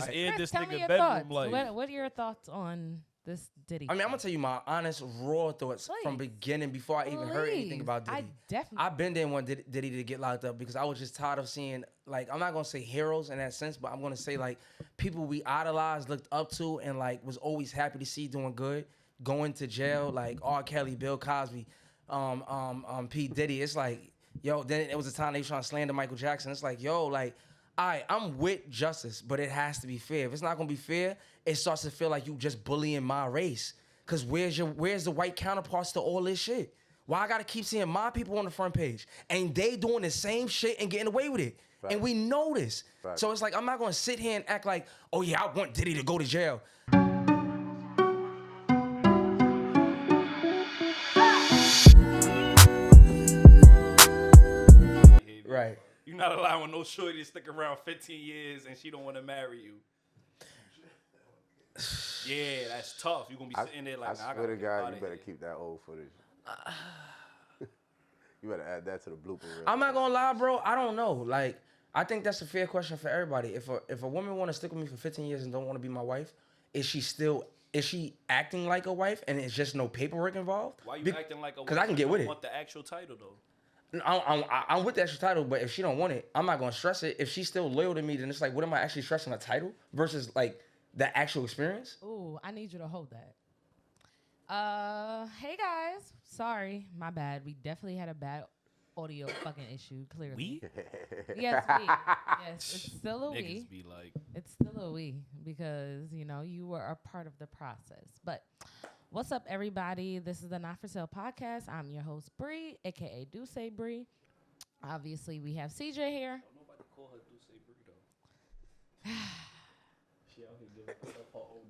just aired Chris, this tell me nigga your bedroom thoughts. life. What are your thoughts on this Diddy? I mean, I'm gonna tell you my honest, raw thoughts from Please. beginning before I even heard anything about I Diddy. definitely. I've been there and want Diddy to get locked up because I was just tired of seeing, like, I'm not gonna say heroes in that sense, but I'm gonna say like people we idolized, looked up to, and like was always happy to see doing good, going to jail, like R. Kelly, Bill Cosby, P. Diddy. It's like, yo, then it was a time they was trying to slander Michael Jackson. It's like, yo, like, I'm with justice, but it has to be fair. If it's not gonna be fair, it starts to feel like you just bullying my race. Cause where's the white counterparts to all this shit? Why I gotta keep seeing my people on the front page and they doing the same shit and getting away with it? Right. And we know this. Right. So it's like I'm not gonna sit here and act like, oh yeah, I want Diddy to go to jail. Right. You're not allowing no shorty to stick around 15 years and she don't want to marry you. Yeah, that's tough. You're going to be sitting there like, I swear to God, you better keep that old footage. You better add that to the blooper reel. I'm not going to lie, bro. I don't know. Like, I think that's a fair question for everybody. If a woman want to stick with me for 15 years and don't want to be my wife, is she acting like a wife and it's just no paperwork involved? Why you acting like a wife? Because I can get with it. Want the actual title, though. I'm with the actual title, but if she don't want it, I'm not gonna stress it. If she's still loyal to me, then it's like, what am I actually stressing, a title versus like the actual experience? Ooh, I need you to hold that. Hey guys, sorry, my bad. We definitely had a bad audio fucking issue. Clearly, we? Yes, we. Yes, it's still a we. Niggas be like, it's still a we because you were a part of the process, but. What's up, everybody? This is the Not For Sale podcast. I'm your host, Bree, a.k.a. Duce Bree. Obviously, we have CJ here. I don't know about to call her Duce Bree, though. She out here giving herself her own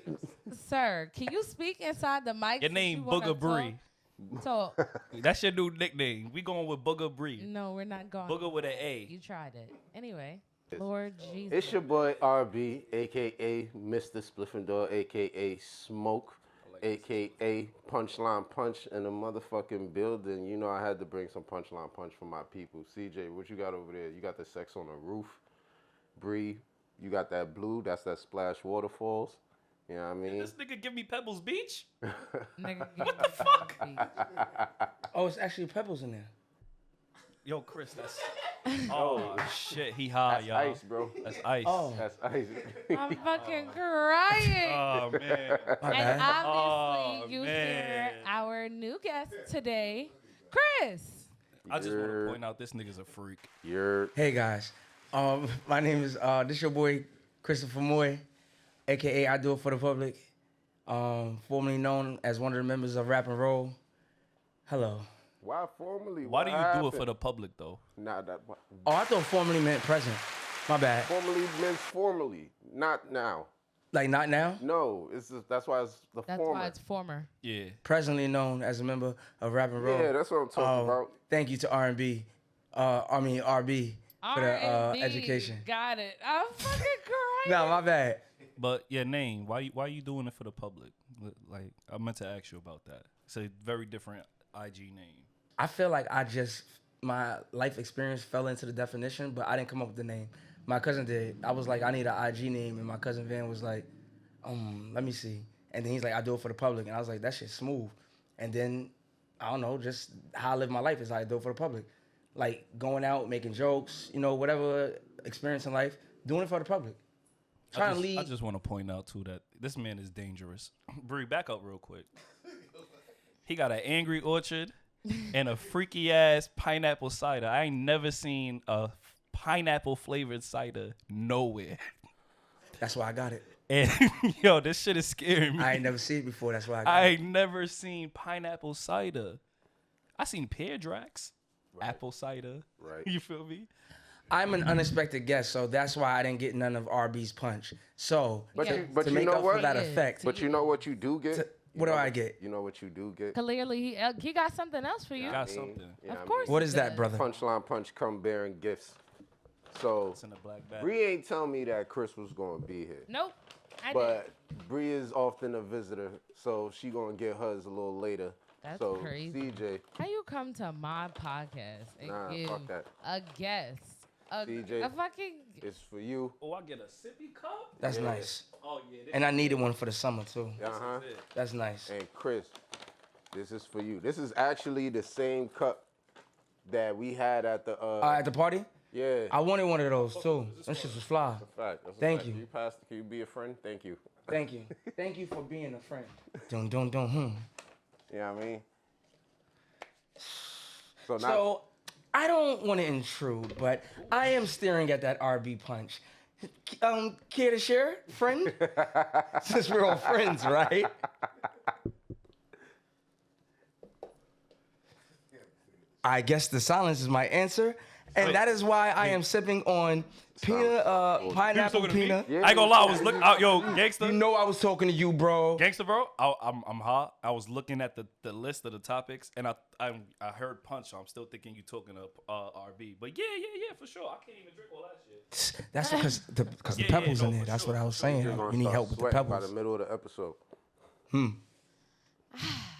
nicknames. Sir, can you speak inside the mic? Your name, Booger Bree. So that's your new nickname. We going with Booger Bree. No, we're not going. Booger with an A. You tried it. Anyway, Lord Jesus. It's your boy, RB, a.k.a. Mr. Spliffendor, a.k.a. Smoke. AKA Punchline Punch in the motherfucking building. You know I had to bring some Punchline Punch for my people. CJ, what you got over there? You got the sex on the roof. Bree, you got that blue. That's that Splash Waterfalls. You know what I mean? Did this nigga give me Pebbles Beach? Nigga, what the fuck? Oh, it's actually Pebbles in there. Yo, Chris, that's... Oh, shit, he high, that's y'all. ice, bro. That's ice. Oh. That's ice. I'm fucking crying. Oh, man. And obviously, you hear our new guest today, Chris. I just want to point out this nigga's a freak. Hey, guys. My name is, this your boy, Christopher Moy, a.k.a. I Do It For The Public, formerly known as one of the members of Rap and Roll. Hello. Why formally? Why do you do it for the public, though? Nah, that. Oh, I thought formerly meant present. My bad. Formally means formally, not now. Like not now? No, it's just, that's why it's the That's former. why it's former. Yeah. Presently known as a member of Rap and Roll. Yeah, that's what I'm talking about. Thank you to R&B. RB for the education. Got it. I'm fucking crying. No, my bad. But your name, why you doing it for the public? Like, I meant to ask you about that. It's a very different IG name. I feel like my life experience fell into the definition, but I didn't come up with the name. My cousin did. I was like, I need an IG name, and my cousin Van was like, let me see. And then he's like, I do it for the public. And I was like, that shit's smooth. And then, I don't know, just how I live my life is how I do it for the public. Like, going out, making jokes, whatever experience in life, doing it for the public. Trying to lead. I just want to point out, too, that this man is dangerous. Bree, back up real quick. He got an Angry Orchard and a freaky-ass pineapple cider. I ain't never seen a pineapple-flavored cider nowhere. That's why I got it. And, yo, this shit is scaring me. I ain't never seen it before. That's why I got it. I ain't never seen pineapple cider. I seen pear drax, apple cider. Right. You feel me? I'm an unexpected guest, so that's why I didn't get none of RB's punch. So, but to you make know up what? for that effect. But you know what you do get? What do I get? You know what you do get? Clearly, he got something else for you. Got something. Of course. What is that, brother? Punchline Punch come bearing gifts. So, It's in a black bag. Bree ain't tell me that Chris was going to be here. Nope. But Bree is often a visitor, so she going to get hers a little later. That's so, crazy. CJ. How you come to my podcast and give fuck that. a guest CJ. a fucking. It's for you. Oh, I get a sippy cup? That's Yeah. nice. Oh, yeah. And I needed one for the summer too. Uh-huh. That's nice. And Chris, this is for you. This is actually the same cup that we had at the At the party, yeah. I wanted one of those too. That shit was fly. That's a fact. That's a Thank fact. you. Can you be a friend? Thank you. Thank you. Thank you for being a friend. Dun dun dun. You know what I mean? So now, So, I don't want to intrude, but I am staring at that RB punch. Care to share, friend? Since we're all friends, right? I guess the silence is my answer, and that is why I am sipping on pineapple peanut. Yeah, I ain't gonna lie, I was looking out, yo, gangster. You know I was talking to you, bro. Gangster, bro, I'm hot. I was looking at the list of the topics, and I heard punch, so I'm still thinking you talking to RB. But yeah, for sure. I can't even drink all that shit. That's because the Yeah, pebbles no, in there. for That's sure, what I was for sure. saying. you're gonna You need start help with the sweating by pebbles. the middle of the episode.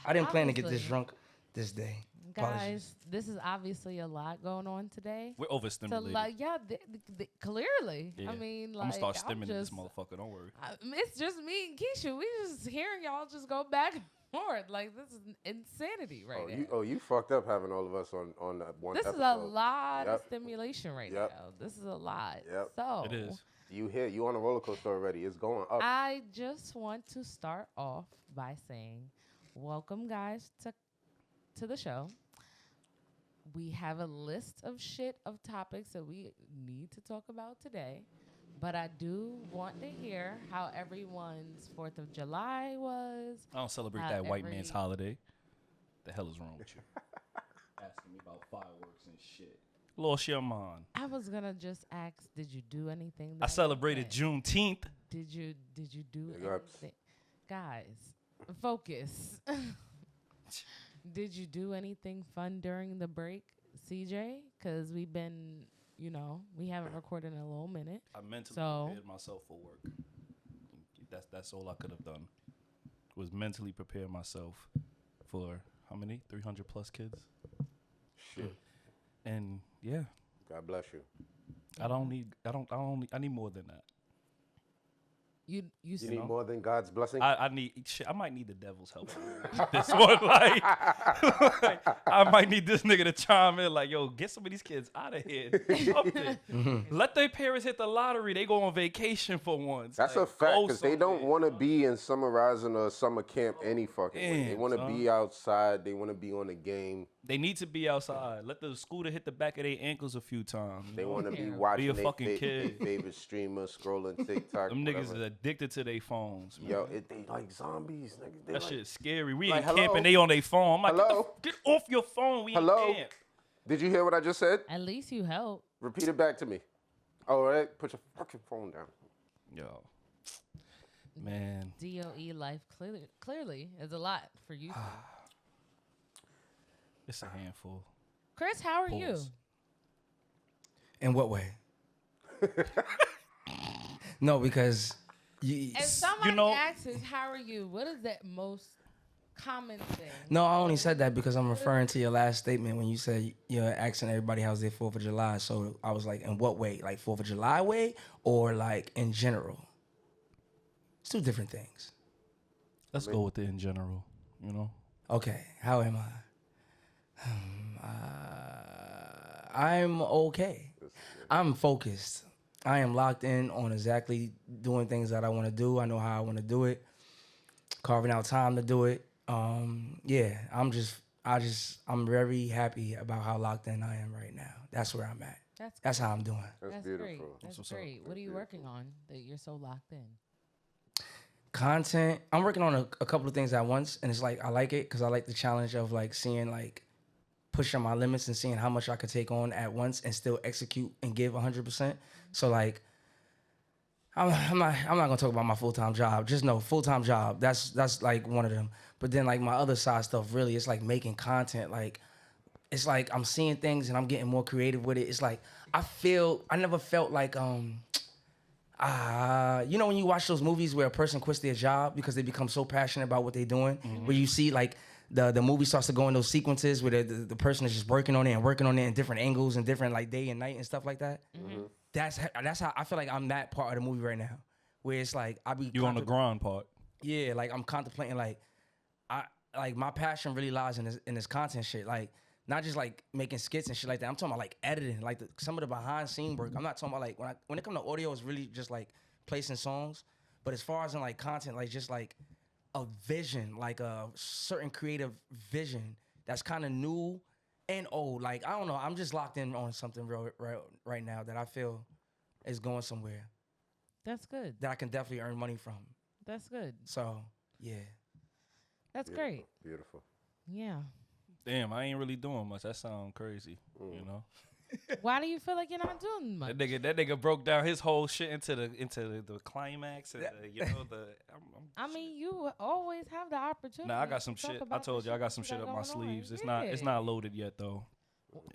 I didn't plan to get this Obviously. drunk this day. Guys, Apologies. this is obviously a lot going on today. We're So, overstimulated. like, yeah, Yeah. clearly. I mean, like, I'm gonna start stimming this just, motherfucker. Don't worry. it's just me and Keisha. We just hearing y'all just go back and forth. Like, this is insanity right now. You fucked up having all of us on that one This episode. is a lot of Yep. stimulation right Yep. now. This is a lot. Yep. So, It is. You on a roller coaster already. It's going up. I just want to start off by saying, welcome, guys, to the show. We have a list of topics that we need to talk about today. But I do want to hear how everyone's 4th of July was. I don't celebrate that white man's holiday. The hell is wrong with you? Asking me about fireworks and shit. Lost your mind. I was gonna just ask, did you do anything? I that celebrated weekend? Juneteenth. Did you do Big ups. anything? Guys, focus. Did you do anything fun during the break, CJ? Because we've been, we haven't recorded in a little minute. I mentally So- prepared myself for work. That's all I could have done. Was mentally prepare myself for how many? 300 plus kids. Shit. And yeah, God bless you. I need more than that. You You said need more than God's blessing. I need shit. I might need the devil's help. This one, like, I might need this nigga to chime in, like, yo, get some of these kids out of here. Something. Let their parents hit the lottery. They go on vacation for once. That's like, a fact go because they don't somewhere. want to be in summer rising or summer camp any fucking way. They Damn, want to son. be outside. They want to be on the game. They need to be outside. Let the scooter hit the back of their ankles a few times. you They know? want to be Be a watching fucking their kid. favorite streamer, scrolling TikTok. Them niggas whatever. is addicted to their phones, man. Yo, they like zombies. Nigga. They That like, shit's scary. We like, ain't hello? camping. They on their phone. I'm like, Hello? get off your phone. We Hello? ain't camp. Did you hear what I just said? at least you help. Repeat it back to me. All right, put your fucking phone down. Yo, man. DOE life clearly is a lot for you. It's a handful. Chris, how are you? Pause. In what way? No, because If somebody know- asks us, how are you? What is that most common thing? No, I only said that because I'm referring to your last statement when you said you're asking everybody how's their 4th of July. So I was like, in what way? Like 4th of July way or like in general? It's two different things. Let's go with it in general. You know. Okay, how am I? I'm okay. I'm focused. I am locked in on exactly doing things that I want to do. I know how I want to do it. Carving out time to do it. Yeah, I'm very happy about how locked in I am right now. That's where I'm at. That's how I'm doing. That's great. beautiful. That's what's up. great. What are you working on that you're so locked in? Content. I'm working on a couple of things at once, and it's like I like it because I like the challenge of like seeing like pushing my limits and seeing how much I could take on at once and still execute and give 100%. So like, I'm not gonna talk about my full-time job. Just know full-time job. That's like one of them. But then like my other side stuff, really, it's like making content. Like, it's like I'm seeing things and I'm getting more creative with it. It's like I never felt like you know when you watch those movies where a person quits their job because they become so passionate about what they're doing, where you see like the movie starts to go in those sequences where the person is just working on it and working on it in different angles and different like day and night and stuff like that. Mm-hmm. That's how I feel like I'm that part of the movie right now, where it's like I be You on the grind part. yeah, like I'm contemplating like my passion really lies in this content shit, like not just like making skits and shit like that. I'm talking about like editing, like some of the behind scene work. I'm not talking about like when it comes to audio, it's really just like placing songs. But as far as in like content, like just like a vision, like a certain creative vision that's kind of new and old. Like I don't know, I'm just locked in on something real right now that I feel is going somewhere That's good. that I can definitely earn money from. That's good. So yeah. That's Beautiful, great. Beautiful. Yeah. Damn, I ain't really doing much. That sound crazy. You know. Why do you feel like you're not doing much? That nigga broke down his whole shit into the climax and I mean, you always have the opportunity. Nah, I got some to talk shit. I about told the you I shit got some that shit you up got my going on. sleeves. It's Yeah. not loaded yet though.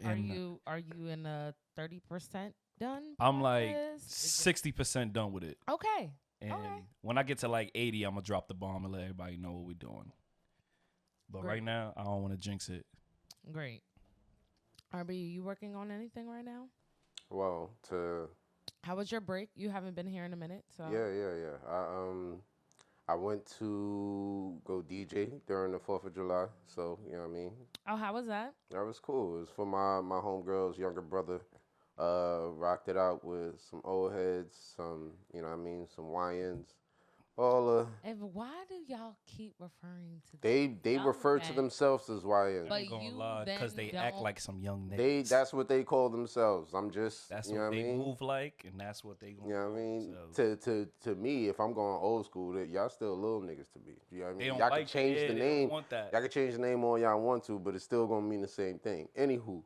Are And you in a 30% done? I'm like process? Is 60% done with it. it- Okay. And Okay. when I get to like 80, I'm gonna drop the bomb and let everybody know what we're doing. But Great. right now, I don't want to jinx it. Great. RB, you working on anything right now? Well, How was your break? You haven't been here in a minute, so yeah. I went to go DJ during the 4th of July, so you know what I mean. Oh, how was that? That was cool. It was for my homegirl's younger brother. Rocked it out with some old heads, some you know what I mean, some YNs. All And why do y'all keep referring to they young refer to men? themselves as YNs. But I ain't gonna you lie, because then they act don't- like some young niggas. That's what they call themselves. I'm just That's you know what what I they mean. move like, and that's what they gonna You know call what I mean? themselves. To me, if I'm going old school, that y'all still little niggas to me. You know what I They mean? don't Y'all like can change yeah, the they name. don't want that. Y'all can change the name all y'all want to, but it's still gonna mean the same thing. Anywho,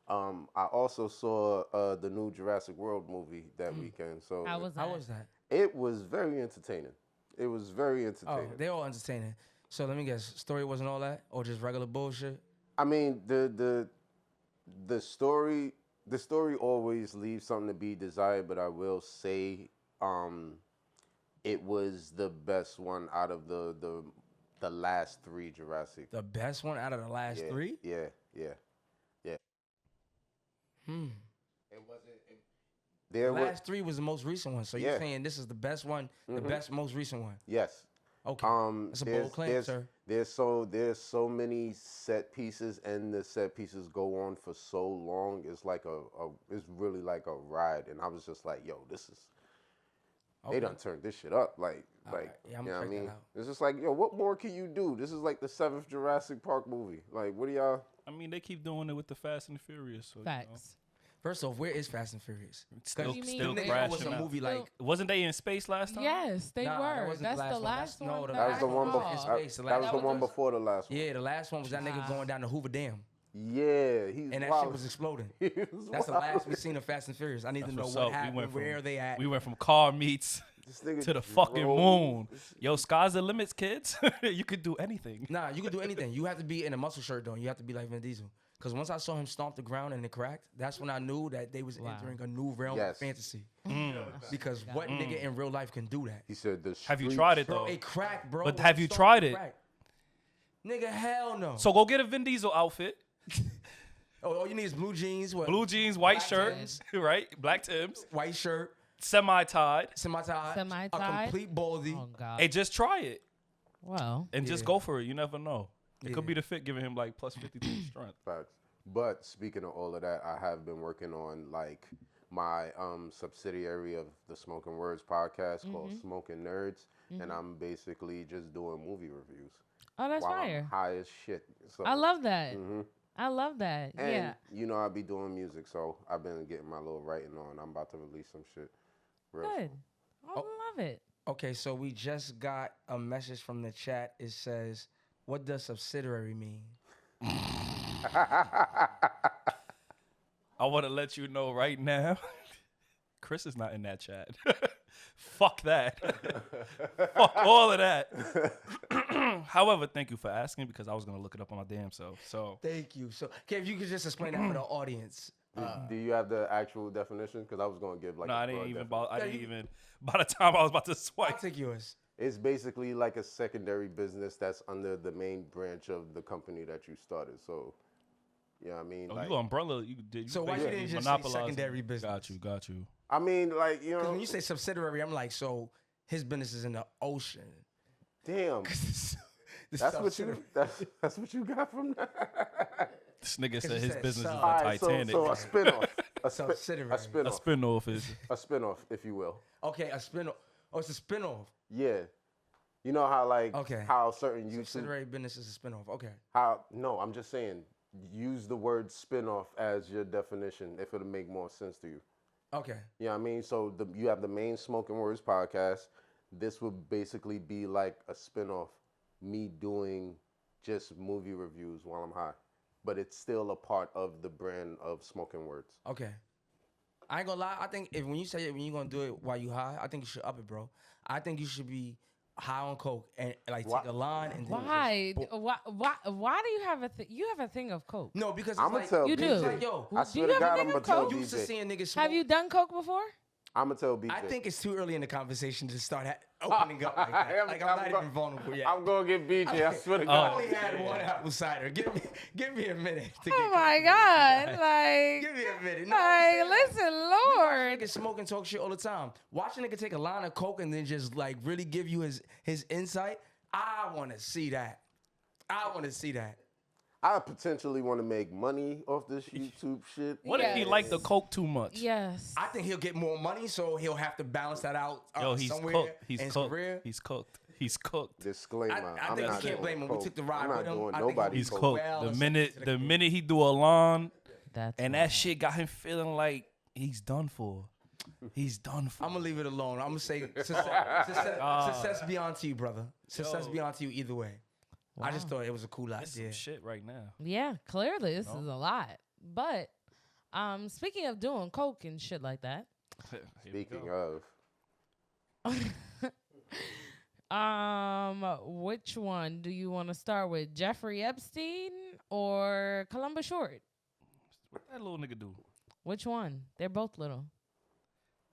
I also saw the new Jurassic World movie that weekend. So How was that? How was that? it was very entertaining. It was very Oh, entertaining. they all entertaining. So let me guess, story wasn't all that, or just regular bullshit? I mean, the story always leaves something to be desired, but I will say, it was the best one out of the last 3 Jurassic. The best one out of the last Yeah, 3? Yeah. It wasn't. There The were last 3 was the most recent one. So Yeah. you're saying this is the best one, the best, most recent one? yes. Okay. That's a bold claim, sir. There's so many set pieces, and the set pieces go on for so long. It's like it's really like a ride, and I was just like, yo, this is. Okay. They done turned this shit up, like, Alright, yeah, I'm you know gonna what I check that mean? out. It's just like, yo, what more can you do? This is like the 7th Jurassic Park movie. Like, what do y'all? I mean, they keep doing it with the Fast and the Furious. So, Facts. First off, where is Fast and Furious? Still, You mean still they- Nigga, was crashing a out. movie like. Wasn't they in space last time? Yes, they Nah, that were. wasn't That's the the last last one. one. No, That was the one I before. saw. That Space, the was last the one one was- before the last one. Yeah, the last one was that nigga going down the Hoover Dam, Yeah, he's and that wild. shit was exploding. He was That's the wild. last we seen of Fast and Furious. I need to know What's what up? happened, where they at. We went from car meets This nigga to the fucking drove- moon. Yo, sky's the limits, kids. You could do anything. Nah, you can do anything. You have to be in a muscle shirt though. You have to be like Vin Diesel. Because once I saw him stomp the ground and it cracked, that's when I knew that they was Wow. entering a new realm Yes. of fantasy. Mm. Because what nigga in real life can do that? He said the Have you streets- tried it Bro, though? it cracked, bro. But When have he you stomped, tried it? cracked. Nigga, hell no. So go get a Vin Diesel outfit. all you need is blue jeans, what? Blue jeans, white Black shirt, Timbs. right? Black Timbs, White shirt, semi-tied. semi-tie, a Semi-tie? complete baldy. Oh God. Hey, just try it Well, and just Yeah. go for it. You never know. It Yeah. could be the fit giving him like plus 52 strength. Facts. But speaking of all of that, I have been working on like my subsidiary of the Smoking Words podcast called Smoking Nerds, and I'm basically just doing movie reviews oh, that's while fire. I'm high as shit. So, I love that. Mhm. I love that. And Yeah. you know I be doing music, so I've been getting my little writing on. I'm about to release some shit. Real Good. soon. I love it. Okay, so we just got a message from the chat. It says, "What does subsidiary mean?" I want to let you know right now, Chris is not in that chat. Fuck that. Fuck all of that. However, thank you for asking because I was gonna look it up on my damn self. So Thank you. So, okay, if you could just explain that for the audience. Do you have the actual definition? Because I was gonna give like. no, a I didn't broad even. definition. I didn't even. By the time I was about to I'll swipe, take yours. It's basically like a secondary business that's under the main branch of the company that you started. So, yeah, I mean, Oh, like, you umbrella. You did. So why you basically didn't just say monopolized secondary it. business? Got you. I mean, like, you Because know, when you say subsidiary, I'm like, so his business is in the ocean. damn, that's what you got from that. This nigga said you his said business is sub. the All right, Titanic. so a spinoff, Subsidiary. a A spinoff, spinoff is. a spinoff, if you will. Okay, a spin-off. Oh, it's a spin-off. Yeah, you know how like Okay. how certain YouTube Subsidiary business is a spin-off. Okay. no, I'm just saying use the word spinoff as your definition if it'll make more sense to you. Okay. You know what I mean? So you have the main Smoking Words podcast. This would basically be like a spinoff, me doing just movie reviews while I'm high. But it's still a part of the brand of Smoking Words. Okay. I ain't gonna lie. I think when you say it, when you gonna do it while you high, I think you should up it, bro. I think you should be high on coke and like Why- take a line and then Why? just- Why do you have you have a thing of coke? No, because it's I'm gonna like, tell You do. BJ. Like, yo, I do swear you to have a God, thing I'm of gonna tell coke? you used to BJ. seeing niggas smoke. Have you done coke before? I'm gonna tell BJ. I think it's too early in the conversation to start opening up like that. Like I'm not even vulnerable yet. I'm gonna get BJ. I swear to I God. only had one apple cider. Give me a minute to get. Oh my comfortable God! with that. Like, Give me a minute. No, I'm like, saying, listen, Lord. niggas smoke and talk shit all the time. Watch a nigga take a line of coke and then just like really give you his insight. I want to see that. I potentially want to make money off this YouTube shit. What if he Yes. liked the coke too much? Yes. I think he'll get more money, so he'll have to balance that out Yo, he's somewhere cooked. in his career. He's cooked. Disclaimer. I I'm think not you can't doing blame him. We coke. took the ride I'm with not him. doing I think nobody He's Well, cooked. well, The it's minute to the the community. minute he do a lawn That's and that shit got him feeling like he's done for. He's done for. I'm gonna leave it alone. I'm gonna say success be on to you, brother. Success Yo. be on to you either way. I just thought it was a cool That's some idea. shit right now. Yeah, clearly this No. is a lot. But speaking of doing coke and shit like that, Here we Speaking go. of, which one do you want to start with? Jeffrey Epstein or Columbus Short? What that little nigga do? Which one? They're both little.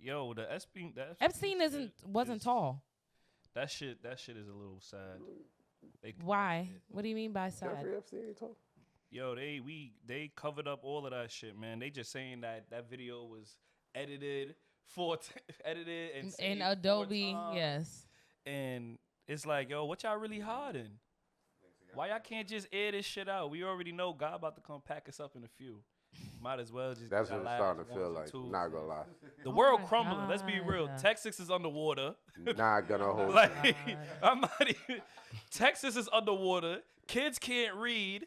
Yo, the Epstein shit wasn't is- tall. That shit is a little sad. They- Why? What do you mean by sad? Jeffrey Epstein ain't talking. Yo, they covered up all of that shit, man. They just saying that video was edited edited and In saved 4 Adobe, times. yes. And it's like, yo, what y'all really hiding? Why y'all can't just air this shit out? We already know God about to come pack us up in a few. Might as well just. That's get what our it's starting last to feel ones and like. twos. Not gonna lie. The Oh world my crumbling. Let's be real. God. Texas is underwater. Not gonna hold. Like God. I'm not even. Texas is underwater. Kids can't read.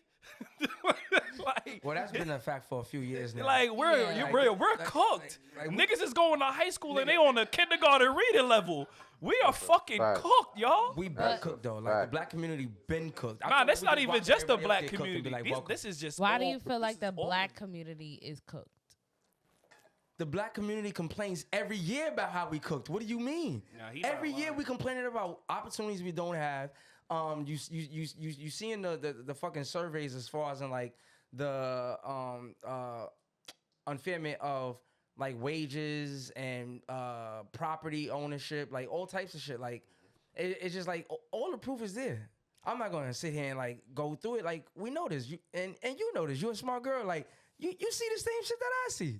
like, Well, that's been a fact for a few years now. like we're Yeah. we're cooked. like, Niggas is going to high school and they on the kindergarten reading level. We are fucking fact. cooked, y'all. we been That's cooked though. Like fact. the black community been cooked. I Nah, feel that's we not just even watch just the everybody black else get cooked and be community. like, welcome. This is just. Why do all- you feel like this the is all- black community is cooked? The black community complains every year about how we cooked. What do you mean? Nah, he not Every year lying. we complaining about opportunities we don't have. You seeing the fucking surveys as far as in like the unfairment of like wages and property ownership, like all types of shit. Like it's just like all the proof is there. I'm not gonna sit here and like go through it. Like we know this, and you know this. You're a smart girl. Like you see the same shit that I see.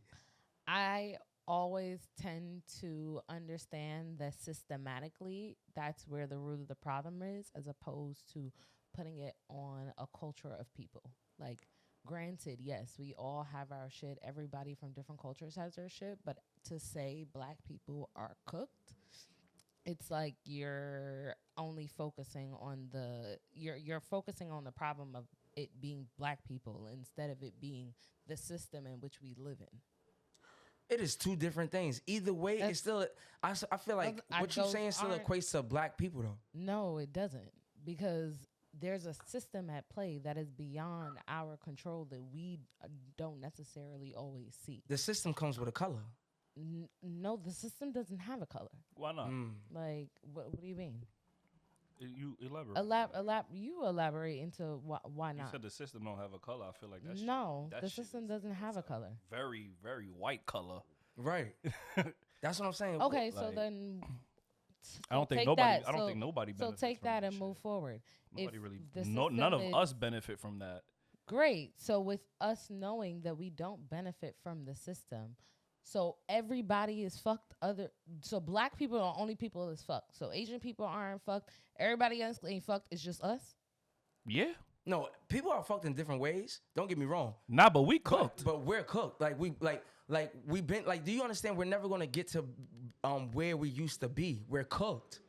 I always tend to understand that systematically that's where the root of the problem is, as opposed to putting it on a culture of people. Like, granted, yes, we all have our shit. Everybody from different cultures has their shit. But to say black people are cooked, it's like you're only focusing on you're focusing on the problem of it being black people instead of it being the system in which we live in. It is two different things. Either way, That's- it's still. I feel like what you're those saying still aren't- equates to black people though. No, it doesn't, because there's a system at play that is beyond our control that we don't necessarily always see. The system comes with a color. No, the system doesn't have a color. Why not? Like, what do you mean? You elaborate. You elaborate into why You not? said the system don't have a color. I feel like that. No, that the shit system is doesn't have a color. very, very white color. Right. That's what I'm saying. Okay, so Like- then I don't think take nobody. that. I don't So- think nobody. So benefits take from that that and move shit. forward. Nobody If really. the No, none system of is- us benefit from that. Great. So with us knowing that we don't benefit from the system, so everybody is fucked. So black people are the only people that's fucked. So Asian people aren't fucked. Everybody else ain't fucked. It's just us. Yeah. No, people are fucked in different ways. Don't get me wrong. Nah, but we But, cooked. but we're cooked. Like we've been like. Do you understand? We're never gonna get to where we used to be. We're cooked.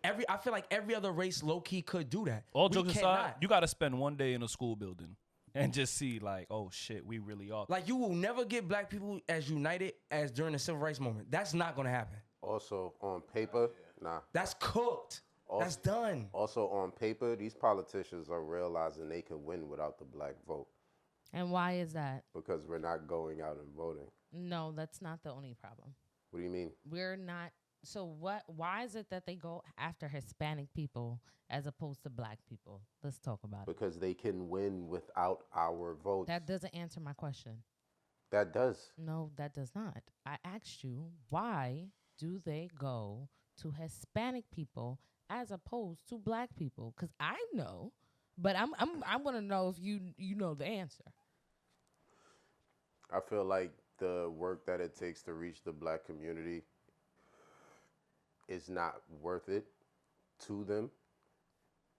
I feel like every other race low key could do that. All We jokes aside, cannot. you got to spend one day in a school building and just see like, oh shit, we really are. Like you will never get black people as united as during the civil rights movement. That's not gonna happen. Also on paper, nah. That's cooked. That's done. Also on paper, these politicians are realizing they can win without the black vote And why is that? because we're not going out and voting. No, that's not the only problem. What do you mean? We're not. So what? Why is it that they go after Hispanic people as opposed to black people? Let's talk about it. Because they can win without our votes. That doesn't answer my question. That does. No, that does not. I asked you, why do they go to Hispanic people as opposed to black people? Because I know, but I want to know if you know the answer. I feel like the work that it takes to reach the black community is not worth it to them.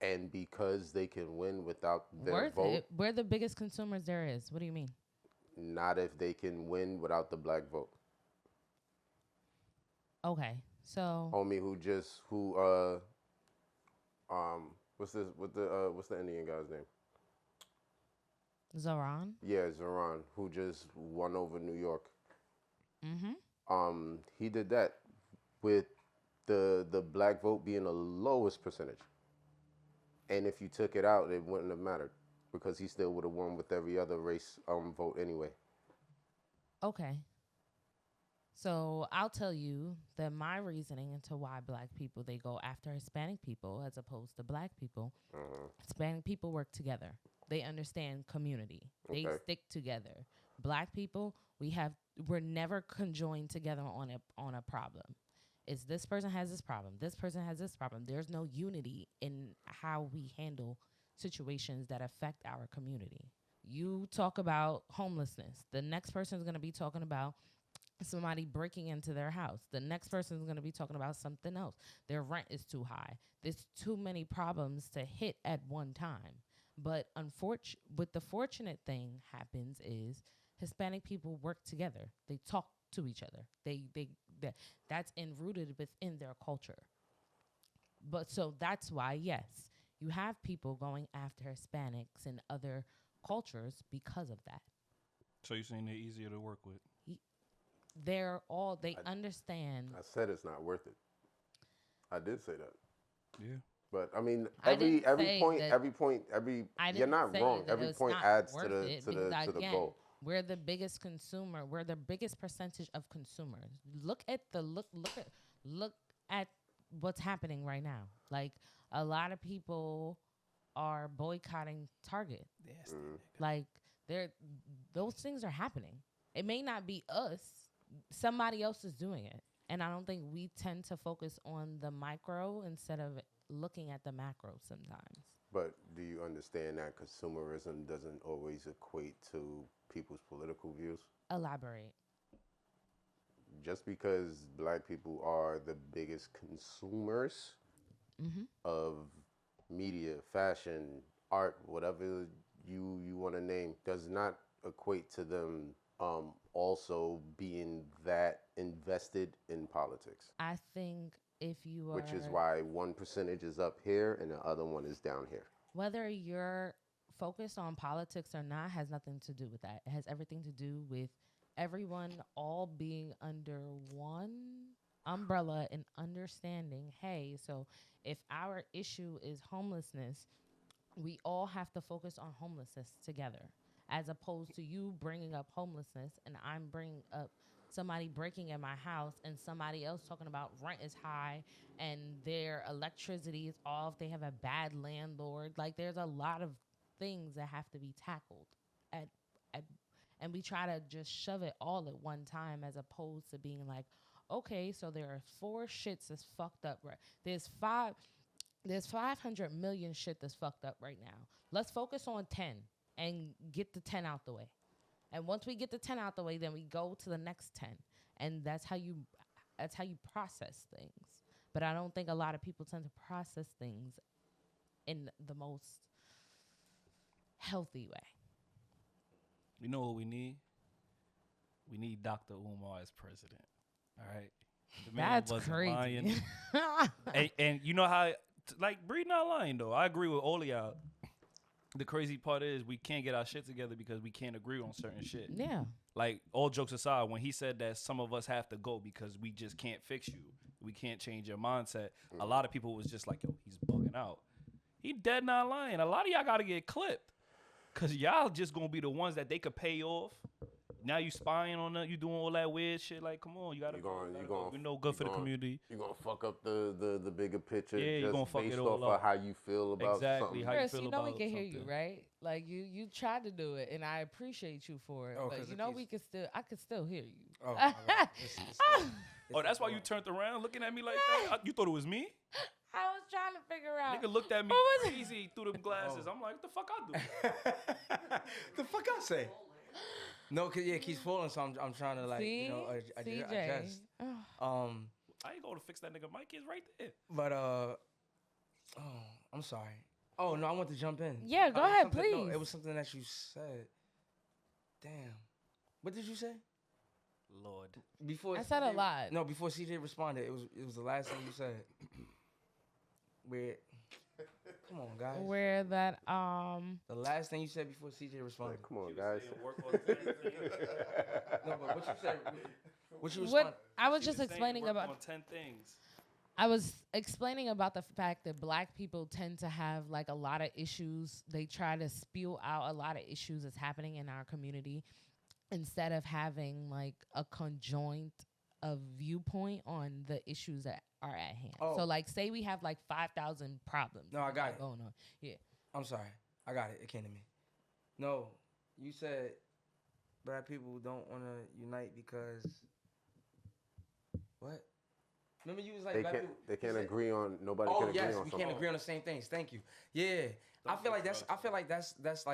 And because they can win without their Worth vote, it. We're the biggest consumers there is. What do you mean? not if they can win without the black vote. Okay, so Homie what's the Indian guy's name? Zoran. Yeah, Zoran, who just won over New York. Mm-hmm. He did that with the black vote being the lowest percentage. And if you took it out, it wouldn't have mattered because he still would have won with every other race vote anyway. Okay. So I'll tell you that my reasoning into why black people, they go after Hispanic people as opposed to black people. Hispanic people work together. They understand community. They Okay. stick together. Black people, we're never conjoined together on a problem. It's this person has this problem. This person has this problem. There's no unity in how we handle situations that affect our community. You talk about homelessness. The next person is going to be talking about somebody breaking into their house. The next person is going to be talking about something else. Their rent is too high. There's too many problems to hit at one time. But what the fortunate thing happens is Hispanic people work together. They talk to each other. That's enrooted within their culture. But so that's why, yes, you have people going after Hispanics and other cultures because of that. So you're saying they're easier to work with? They understand. I said it's not worth it. I did say that. Yeah. But I mean, I every didn't say point, that- you're didn't not say wrong. that Every it's point not adds to worth the it to because, the again, goal. We're the biggest consumer. We're the biggest percentage of consumers. Look at what's happening right now. Like a lot of people are boycotting Target. Like those things are happening. It may not be us. Somebody else is doing it. And I don't think we tend to focus on the micro instead of looking at the macro sometimes. But do you understand that consumerism doesn't always equate to people's political views? Elaborate. Just because black people are the biggest consumers of media, fashion, art, whatever you want to name, does not equate to them also being that invested in politics. I think if you are, Which is why one percentage is up here and the other one is down here. whether you're focused on politics or not, has nothing to do with that. It has everything to do with everyone all being under one umbrella and understanding, hey, so if our issue is homelessness, we all have to focus on homelessness together, as opposed to you bringing up homelessness and I'm bringing up somebody breaking in my house and somebody else talking about rent is high and their electricity is off. They have a bad landlord. Like there's a lot of things that have to be tackled and we try to just shove it all at one time as opposed to being like, okay, so there are 4 shits that's fucked up, right? There's 500 million shit that's fucked up right now. Let's focus on 10 and get the 10 out the way. And once we get the 10 out the way, then we go to the next 10. And that's how you process things. But I don't think a lot of people tend to process things in the most healthy way. You know what we need? We need Dr. Umar as president. All right. The man That's wasn't crazy. lying. and you know how, like, Bree not lying, though. I agree with all of y'all. The crazy part is we can't get our shit together because we can't agree on certain shit. Yeah. Like, all jokes aside, when he said that some of us have to go because we just can't fix you, we can't change your mindset, a lot of people was just like, yo, he's bugging out. He dead not lying. A lot of y'all got to get clipped because y'all just going to be the ones that they could pay off. Now you spying on them, you doing all that weird shit. Like, come on, you got to go. You know, good for the community. You're going to fuck up the bigger picture. Yeah, you're going to fuck it all based off of how you feel about exactly, something. how you Chris, feel you know about we can hear you, something. right? Like you tried to do it, and I appreciate you for it. Oh, but 'cause you it know keeps- I could still hear you. Oh, my God. Oh, that's why you turned around looking at me like that? You thought it was me? I was trying to figure out. Nigga looked at me What was it? crazy through them glasses. I'm like, what the fuck I do? The fuck I say? No, cause yeah, keeps falling, so I'm trying to like See? you know CJ. adjust. Oh. I ain't going to fix that nigga. Mike is right there. But I'm sorry. Oh no, I want to jump in. Yeah, go It was ahead, something- no, please. it was something that you said. Damn. What did you say? Lord. Before I said a CJ lot. No, before CJ responded, it was the last thing you said. Where? Come on, guys. Where that The last thing you said before CJ responded. Come on, guys. No, but what you said. What you responded? what I was just explaining about on 10 things. I was explaining about the fact that black people tend to have like a lot of issues. They try to spew out a lot of issues that's happening in our community instead of having like a conjoint of viewpoint on the issues that are at hand. Oh. So like say we have like 5,000 problems. No, I got it. going on. Yeah. I'm sorry. I got it. It came to me. No, you said black people don't want to unite because what? Remember you was like black people. They can't you said- agree on. Nobody Oh can agree yes, on we something. can't agree on the same things. Thank you. Yeah, I feel like that's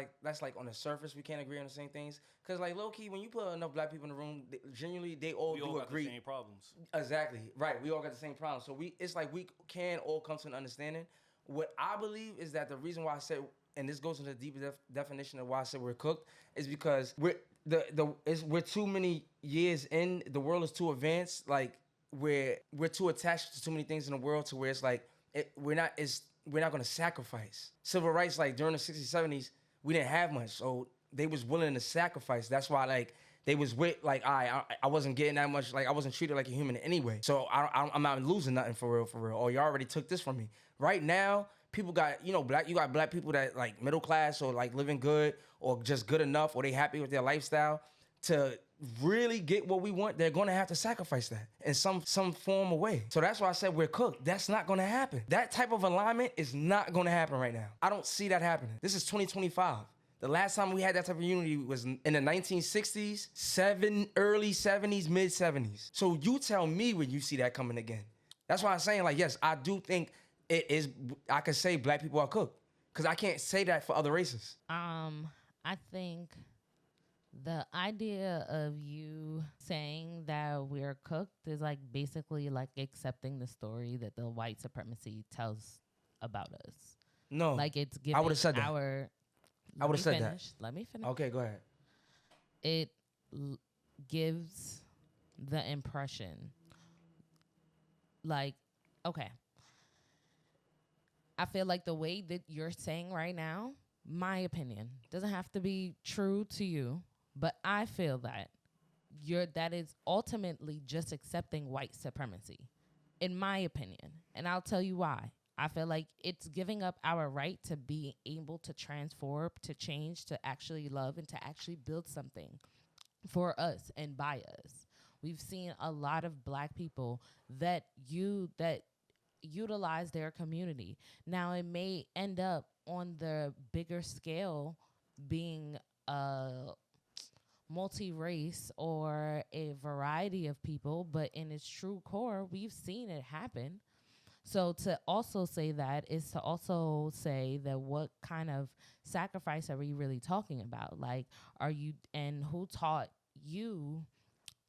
like on the surface we can't agree on the same things. Cause like low key, when you put enough black people in the room, genuinely they all We do all got agree. the same problems. Exactly. Right. We all got the same problem. So it's like we can all come to an understanding. What I believe is that the reason why I said, and this goes into the deeper definition of why I said we're cooked, is because we're too many years in. The world is too advanced. Like we're too attached to too many things in the world to where it's like we're not going to sacrifice. Civil rights, like during the 60s, 70s, we didn't have much, so they was willing to sacrifice. That's why like they was with like I wasn't getting that much, like I wasn't treated like a human anyway. So I'm not losing nothing for real. Oh, you already took this from me. Right now, people got you got black people that like middle class or like living good or just good enough or they happy with their lifestyle to really get what we want. They're gonna have to sacrifice that in some form or way. So that's why I said we're cooked. That's not gonna happen. That type of alignment is not gonna happen right now. I don't see that happening. This is 2025. The last time we had that type of unity was in the 1960s, early 70s, mid 70s. So you tell me when you see that coming again. That's why I'm saying, like, yes, I do think it is. I could say black people are cooked because I can't say that for other races. I think the idea of you saying that we're cooked is like basically like accepting the story that the white supremacy tells about us. No, Like it's giving I would've said that. I would've said that. Let me finish. Okay, go ahead. It gives the impression like, okay, I feel like the way that you're saying right now, my opinion, doesn't have to be true to you, but I feel that that is ultimately just accepting white supremacy, in my opinion. And I'll tell you why. I feel like it's giving up our right to be able to transform, to change, to actually love, and to actually build something for us and by us. We've seen a lot of black people that utilize their community. Now, it may end up on the bigger scale being multi-race or a variety of people, but in its true core, we've seen it happen. So to also say that is to also say that what kind of sacrifice are we really talking about? Like, are you, and who taught you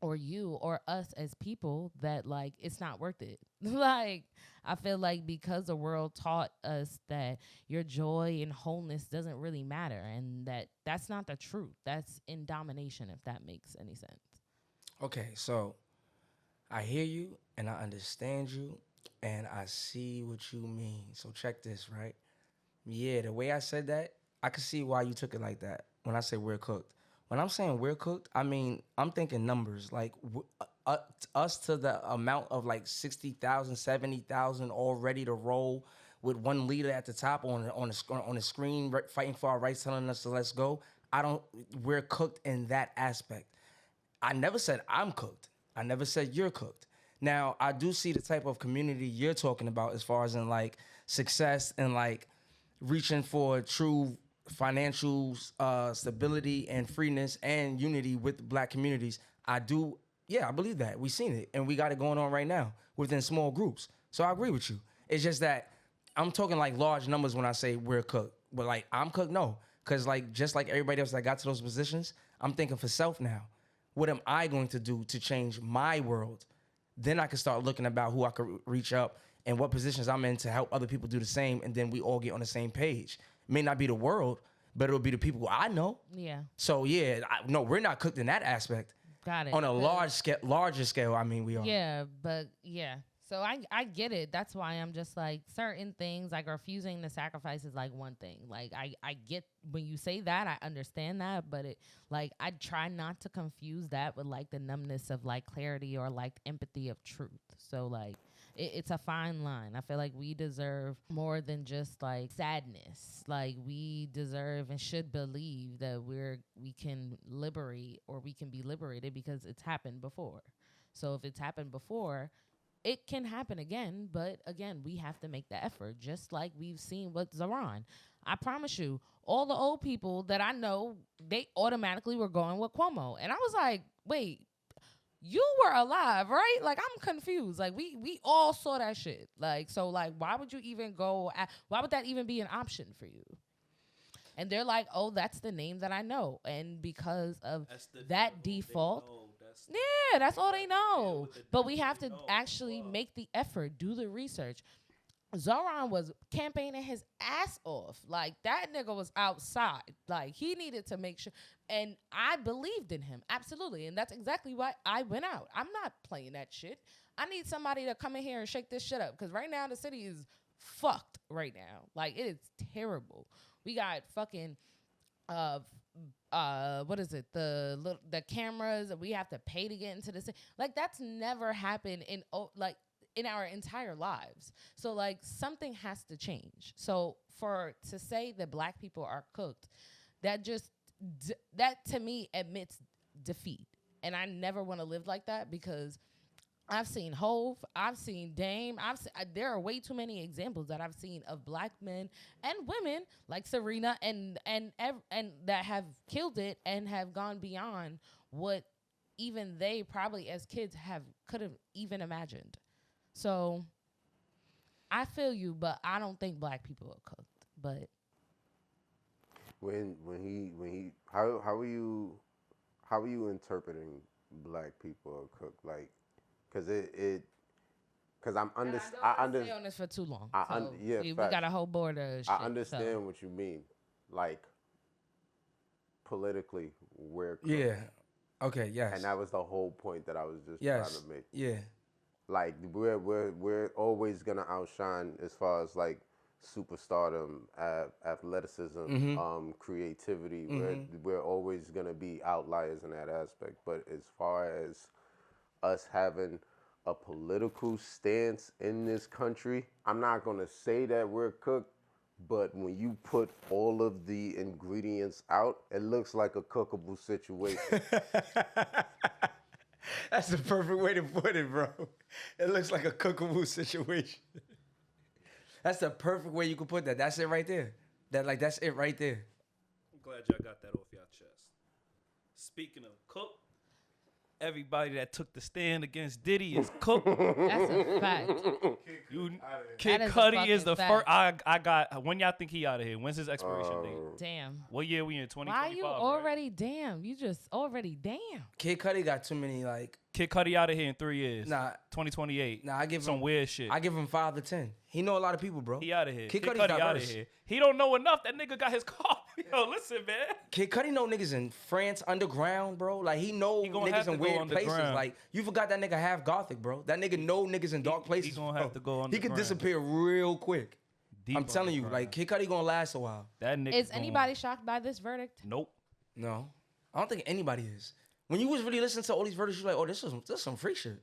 or us as people that like it's not worth it? Like, I feel like because the world taught us that your joy and wholeness doesn't really matter, and that's not the truth. That's in domination, if that makes any sense. Okay, so I hear you and I understand you and I see what you mean. So check this, right? Yeah, the way I said that, I can see why you took it like that when I say we're cooked. When I'm saying we're cooked, I mean, I'm thinking numbers. Like, us to the amount of like 60,000, 70,000 all ready to roll with one leader at the top on the screen fighting for our rights, telling us to let's go. We're cooked in that aspect. I never said I'm cooked. I never said you're cooked. Now, I do see the type of community you're talking about as far as in like success and like reaching for true financial stability and freeness and unity with black communities. I do, yeah, I believe that. We've seen it and we got it going on right now within small groups. So I agree with you. It's just that I'm talking like large numbers when I say we're cooked. But like I'm cooked, no. Because like just like everybody else that got to those positions, I'm thinking for self now. What am I going to do to change my world? Then I can start looking about who I could reach up and what positions I'm in to help other people do the same, and then we all get on the same page. It may not be the world, but it'll be the people I know. Yeah. So yeah, no, we're not cooked in that aspect. Got it. On a larger scale, I mean, we are. Yeah, but yeah. So I get it. That's why I'm just like certain things like refusing to sacrifice is like one thing. Like I get when you say that, I understand that, but it like I try not to confuse that with like the numbness of like clarity or like empathy of truth. So like it's a fine line. I feel like we deserve more than just like sadness. Like we deserve and should believe that we can liberate or we can be liberated because it's happened before. So if it's happened before, it can happen again, but again, we have to make the effort, just like we've seen with Zoran. I promise you, all the old people that I know, they automatically were going with Cuomo. And I was like, wait, you were alive, right? Like, I'm confused. Like, we all saw that shit. Like, so, like, why would you even why would that even be an option for you? And they're like, oh, that's the name that I know. And because of that default, yeah, that's all they know. But we have to actually make the effort, do the research. Zoran was campaigning his ass off. Like, that nigga was outside. Like, he needed to make sure. And I believed in him. Absolutely. And that's exactly why I went out. I'm not playing that shit. I need somebody to come in here and shake this shit up. Because right now, the city is fucked right now. Like, it is terrible. We got fucking what is it? The cameras that we have to pay to get into the city. Like, that's never happened in our entire lives. So like something has to change. So to say that black people are cooked, that to me admits defeat. And I never want to live like that because I've seen Hove, I've seen Dame, there are way too many examples that I've seen of black men and women like Serena and that have killed it and have gone beyond what even they probably as kids could have even imagined. So I feel you, but I don't think black people are cooked. But how are you interpreting black people are cooked? Like, because I'm I understand on this for too long. We got a whole board of shit. I understand what you mean, like politically, we're cooked. Yeah. Okay. Yes. And that was the whole point that I was just trying to make. Yeah. Like we're always gonna outshine as far as like superstardom, athleticism, creativity. We're always gonna be outliers in that aspect. But as far as us having a political stance in this country, I'm not gonna say that we're cooked. But when you put all of the ingredients out, it looks like a cookable situation. That's the perfect way to put it, bro. It looks like a cookable situation. That's the perfect way you could put that. That's it right there. That's it right there. I'm glad y'all got that off y'all chest. Speaking of cooked, everybody that took the stand against Diddy is cooked. That's a fact. Kid That is a Cudi is the fucking first. I got. When y'all think he out of here? When's his expiration date? Damn. What year we in? 2025. Why you right? already damn? You just already damn. Kid Cudi got too many like. Kid Cudi out of here in 3 years. Nah, 2028. I give some him weird shit. I give him 5 to 10. He know a lot of people, bro. He out of here. Kid Kid Cudi's Cudi out of diverse. here. He don't know enough. That nigga got his car. Yo, listen, man. Kid Cudi know niggas in France underground, bro. Like he know gonna have niggas to in go weird places. underground. Like you forgot that nigga half gothic, bro. That nigga know niggas in dark places. He gonna bro. have to go He underground. could disappear real quick. Deep I'm telling you, underground. like Kid Cudi gonna last a while. That nigga. Is anybody shocked by this verdict? Nope. No, I don't think anybody is. When you was really listening to all these verdicts, you like, oh, this is some free shit.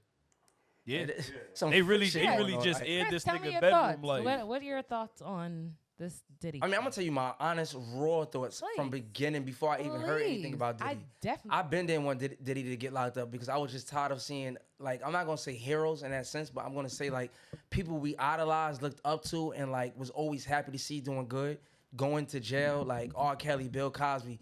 Yeah. Some They free really, shit they going really on. just Like, aired Chris, this tell me nigga your bedroom thoughts. like. What are your thoughts on this Diddy? I mean, I'm gonna tell you my honest, raw thoughts from Please. beginning before I even heard anything about Diddy. I definitely. I've been there and wanted Diddy to get locked up because I was just tired of seeing, like, I'm not gonna say heroes in that sense, but I'm gonna say like people we idolized, looked up to, and like was always happy to see doing good, going to jail, like R. Kelly, Bill Cosby,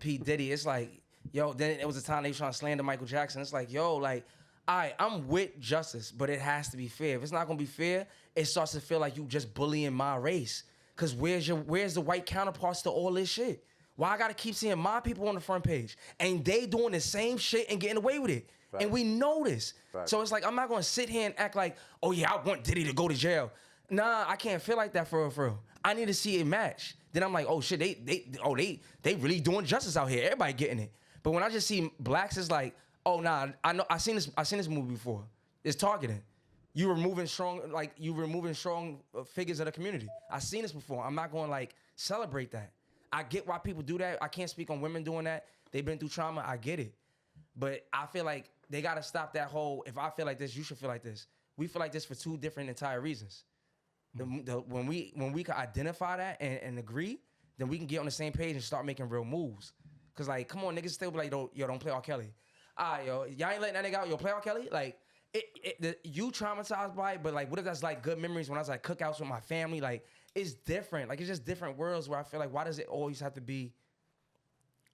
P. Diddy. It's like, yo, then it was a time they was trying to slander Michael Jackson. It's like, yo, like, I'm with justice, but it has to be fair. If it's not gonna be fair, it starts to feel like you just bullying my race. Cause where's the white counterparts to all this shit? Why I gotta keep seeing my people on the front page and they doing the same shit and getting away with it? Right. And we know this. Right. So it's like I'm not gonna sit here and act like, oh yeah, I want Diddy to go to jail. Nah, I can't feel like that for real. I need to see it match. Then I'm like, oh shit, they really doing justice out here. Everybody getting it. But when I just see blacks, it's like, oh nah, I seen this movie before. It's targeting. You removing strong figures of the community. I seen this before. I'm not going to like celebrate that. I get why people do that. I can't speak on women doing that. They've been through trauma. I get it. But I feel like they got to stop that whole, if I feel like this, you should feel like this. We feel like this for two different entire reasons. When we can identify that and agree, then we can get on the same page and start making real moves. Cause like, come on, niggas still be like, don't play R. Kelly. Yo, y'all ain't letting that nigga out. Yo, play R. Kelly. Like, you traumatized by it, but like, what if that's like good memories when I was like cookouts with my family? Like, it's different. Like, it's just different worlds where I feel like, why does it always have to be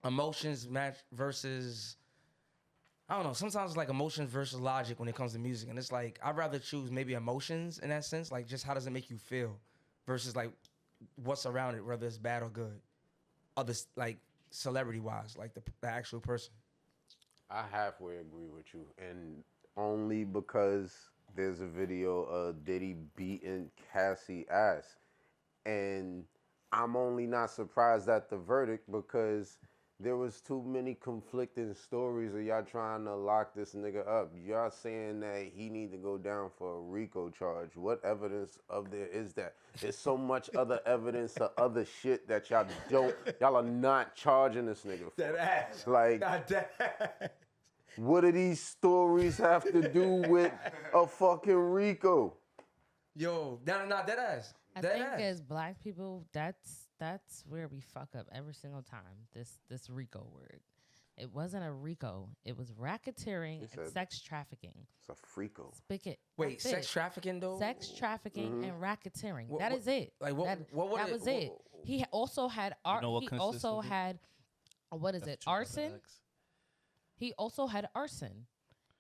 emotions match versus, I don't know. Sometimes it's like emotions versus logic when it comes to music, and it's like I'd rather choose maybe emotions in that sense. Like, just how does it make you feel versus like what's around it, whether it's bad or good. Other like celebrity wise, like the actual person. I halfway agree with you, and only because there's a video of Diddy beating Cassie ass. And I'm only not surprised at the verdict because there was too many conflicting stories of y'all trying to lock this nigga up. Y'all saying that he need to go down for a RICO charge. What evidence of there is that? There's so much other evidence of other shit that y'all are not charging this nigga for. That ass. Like, Not that. what do these stories have to do with a fucking RICO? Yo, that ass. I That think ass. as black people, that's where we fuck up every single time. This RICO word. It wasn't a RICO. It was racketeering and sex trafficking. It's a freako. Spigot. Wait, That's sex it. trafficking though? Sex trafficking and racketeering. What- That what- is it. like, what- that, what would that it- was it. what- He also had art. know what He consists also of it? had what is That's it? two double Arson. X. He also had arson.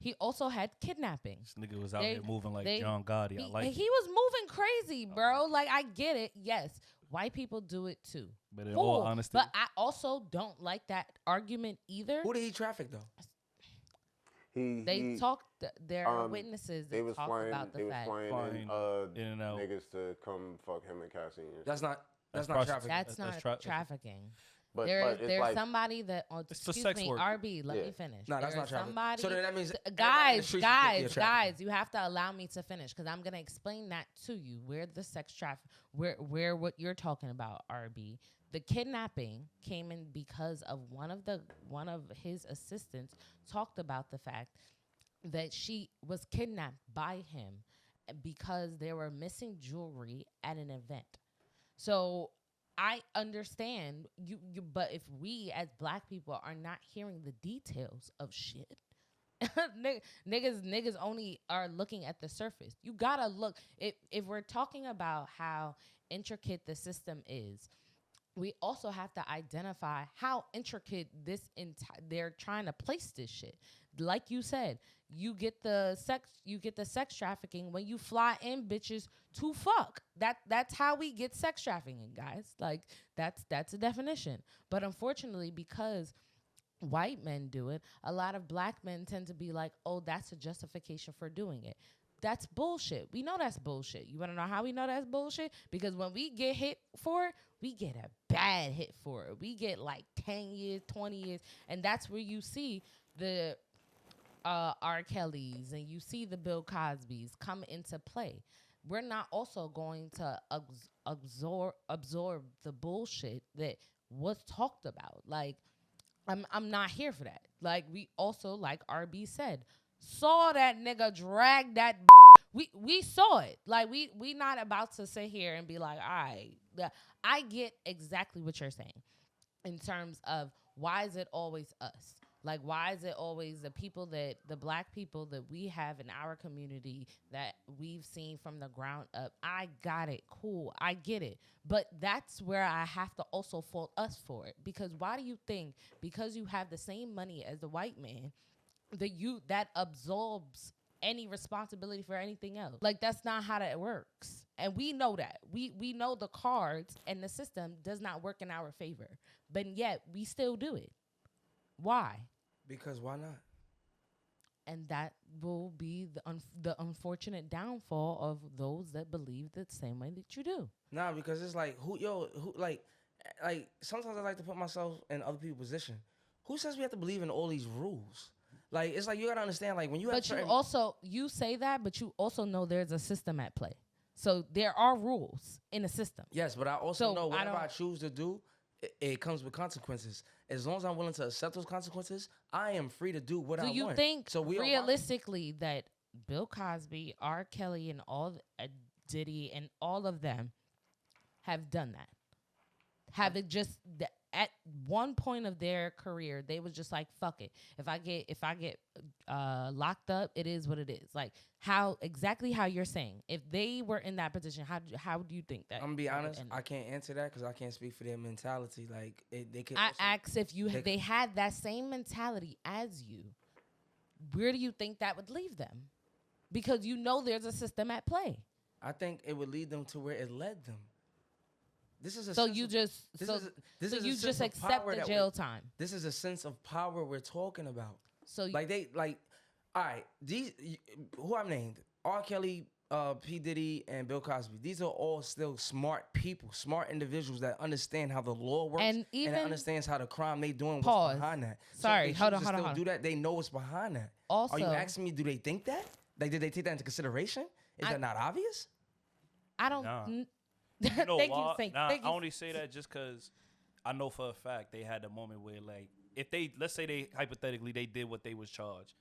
He also had kidnapping. This nigga was out They- there moving like they- John Gotti. I like He it. was moving crazy, bro. Like, I get it. Yes, white people do it too. But in all Cool. honesty, But I also don't like that argument either. Who did he traffic though? They talked. There are witnesses They that was talk flying. about They the was fact. flying Flying in and out. niggas to come fuck him and Cassie. That's not That's trafficking. That's That's not trafficking. But There's it's like, somebody that. Oh, It's for excuse sex me, work. RB. Let Yeah. me finish. No, that's There's not trafficking. somebody. So then that means everybody in the streets is guilty of trafficking. You have to allow me to finish because I'm gonna explain that to you. Where the sex traffic, where what you're talking about, RB. The kidnapping came in because of one of his assistants talked about the fact that she was kidnapped by him because they were missing jewelry at an event. So I understand you, but if we as black people are not hearing the details of shit, niggas only are looking at the surface. You gotta look. If we're talking about how intricate the system is, we also have to identify how intricate they're trying to place this shit. Like you said, you get the sex trafficking when you fly in bitches to fuck. That's how we get sex trafficking, guys. Like that's a definition. But unfortunately, because white men do it, a lot of black men tend to be like, oh, that's a justification for doing it. That's bullshit. We know that's bullshit. You want to know how we know that's bullshit? Because when we get hit for it, we get a bad hit for it. We get like 10 years, 20 years. And that's where you see the R. Kellys and you see the Bill Cosbys come into play. We're not also going to absorb the bullshit that was talked about. Like, I'm not here for that. Like, we also, like RB said, saw that nigga drag that. We saw it. Like, we not about to sit here and be like, all right. I get exactly what you're saying in terms of why is it always us? Like, why is it always the black people that we have in our community that we've seen from the ground up? I got it. Cool. I get it. But that's where I have to also fault us for it. Because why do you think, because you have the same money as the white man, that absorbs any responsibility for anything else? Like, that's not how that works. And we know that. We know the cards and the system does not work in our favor. But yet, we still do it. Why? Because why not? And that will be the unfortunate downfall of those that believe the same way that you do. Nah, because it's like, like sometimes I like to put myself in other people's position. Who says we have to believe in all these rules? Like, it's like, you gotta understand, like, when you have But you say that, but you also know there's a system at play. So there are rules in a system. Yes, but I also know whatever I choose to do, it comes with consequences. As long as I'm willing to accept those consequences, I am free to do what I want. Do you think so realistically that Bill Cosby, R. Kelly, and all Diddy and all of them have done that? Have it just at one point of their career, they was just like, fuck it. If I get locked up, it is what it is. Like, exactly how you're saying. If they were in that position, how do you think that? I'm gonna be honest, I can't answer that because I can't speak for their mentality. Like, they could. I asked if they had that same mentality as you, where do you think that would leave them? Because you know there's a system at play. I think it would lead them to where it led them. This is a so you just accept the jail time. This is a sense of power we're talking about. So all right, who I've named, R. Kelly, P. Diddy, and Bill Cosby. These are all still smart people, smart individuals that understand how the law works and that understands how the crime they doing, what's behind that. Sorry, hold on. Do that? They know what's behind that. Also, are you asking me? Do they think that? Like, did they take that into consideration? Is that not obvious? I don't. Nah. You know why? I only say that just because I know for a fact they had a moment where, like, if let's say they hypothetically they did what they was charged,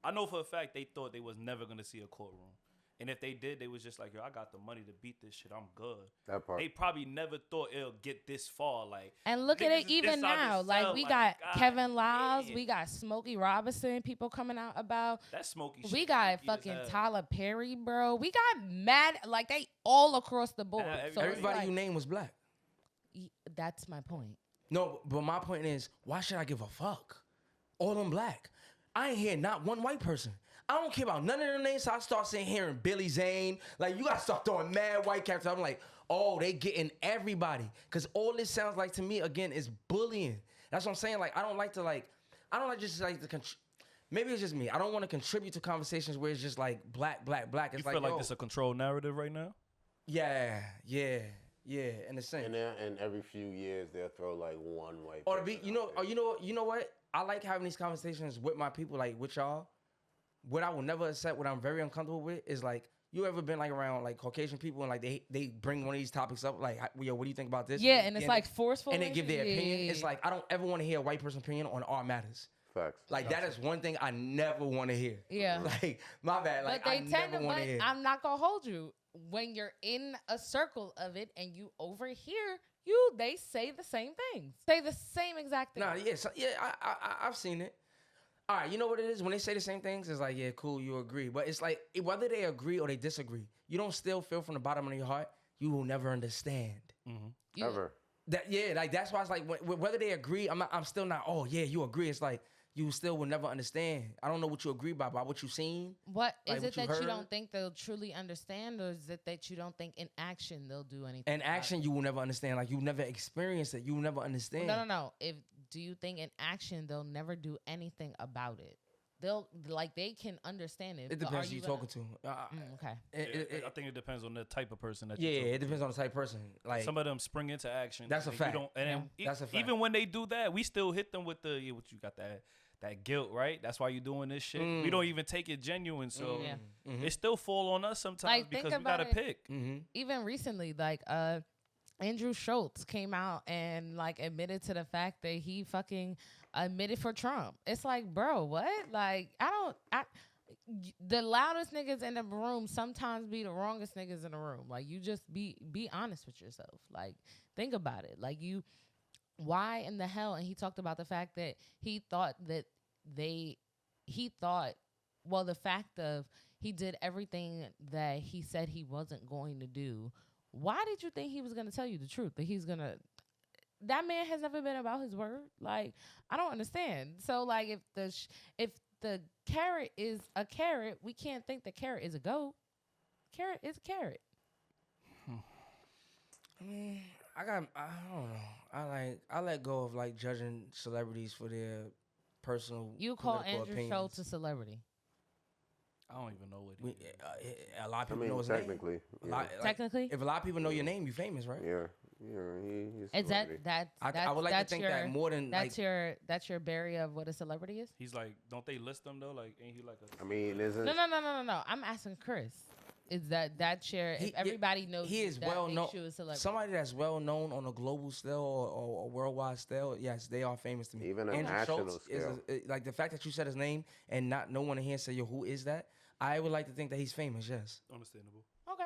I know for a fact they thought they was never gonna see a courtroom, and if they did, they was just like, yo, I got the money to beat this shit, I'm good. That part. They probably never thought it'll get this far, like. And look at it even now, like we got Kevin Lyles, we got Smokey Robinson, people coming out about that Smokey. We got fucking Tyler Perry, bro. We got mad, like they all across the board. So everybody you named was black. That's my point. No, but my point is, why should I give a fuck? All them black. I ain't hear not one white person. I don't care about none of them names, so I start saying hearing Billy Zane. Like, you gotta start throwing mad white characters. I'm like, oh, they getting everybody. Because all this sounds like to me, again, is bullying. That's what I'm saying. Like, I don't like maybe it's just me. I don't want to contribute to conversations where it's just like black. It's you feel like this a controlled narrative right now? Yeah, in the same. And every few years they'll throw like one white. Or you know what? I like having these conversations with my people, like with y'all. What I will never accept, what I'm very uncomfortable with, is like, you ever been like around like Caucasian people and like they bring one of these topics up, like, yo, what do you think about this? Yeah, and it's like forceful. And they give their opinion. It's like, I don't ever want to hear a white person's opinion on our matters. Facts. Like, that is one thing I never want to hear. Yeah. Like, my bad. Like, but I never want to hear. I'm not gonna hold you. When you're in a circle of it and you overhear they say the same things. Say the same exact thing. I've seen it. All right, you know what it is? When they say the same things, it's like, yeah, cool, you agree. But it's like, whether they agree or they disagree, you don't still feel from the bottom of your heart, you will never understand. Mm-hmm. Ever. Like that's why it's like whether they agree, I'm still not. Oh yeah, you agree. It's like you still will never understand. I don't know what you agree by what you seen. What like, is what it that heard. you don't think they'll truly understand, or is it that you don't think in action they'll do anything? In action, you will never understand. Like you never experience it. You will never understand. No. Do you think in action they'll never do anything about it? They can understand it. It depends who you're talking to. Okay. I think it depends on the type of person that. Yeah, you're it depends on the type of person. Like some of them spring into action. That's a fact. That's a fact. Even when they do that, we still hit them with the what you got that guilt, right? That's why you're doing this shit. We don't even take it genuine, so it still fall on us sometimes Like, because we gotta pick. Even recently, like Andrew Schultz came out and like admitted to the fact that he fucking admitted for Trump. It's like, bro, what? Like, the loudest niggas in the room sometimes be the wrongest niggas in the room. Like, you just be honest with yourself. Like, think about it. Like, why in the hell? And he talked about the fact that the fact of he did everything that he said he wasn't going to do. Why did you think he was going to tell you the truth? That man has never been about his word. Like, I don't understand. So, like, if the carrot is a carrot, we can't think the carrot is a goat. Carrot is a carrot. I mean, I don't know. I let go of like judging celebrities for their personal. You call political Andrew opinions. Schultz a celebrity? I don't even know what he is. A lot of people know his technically, name. yeah. Technically, if a lot of people know your name, you famous, right? Yeah, he's is that I would like to think that more than that's your barrier of what a celebrity is? He's like, don't they list them though? Like, ain't he like a? I mean, isn't No. I'm asking Chris. Is that's your? If everybody knows he is that well makes known. you a celebrity. Somebody that's well known on a global scale or worldwide scale. Yes, they are famous to me. Even a Andrew national Schultz scale. like the fact that you said his name and not no one in here say, yo, who is that? I would like to think that he's famous. Yes. Understandable. Okay.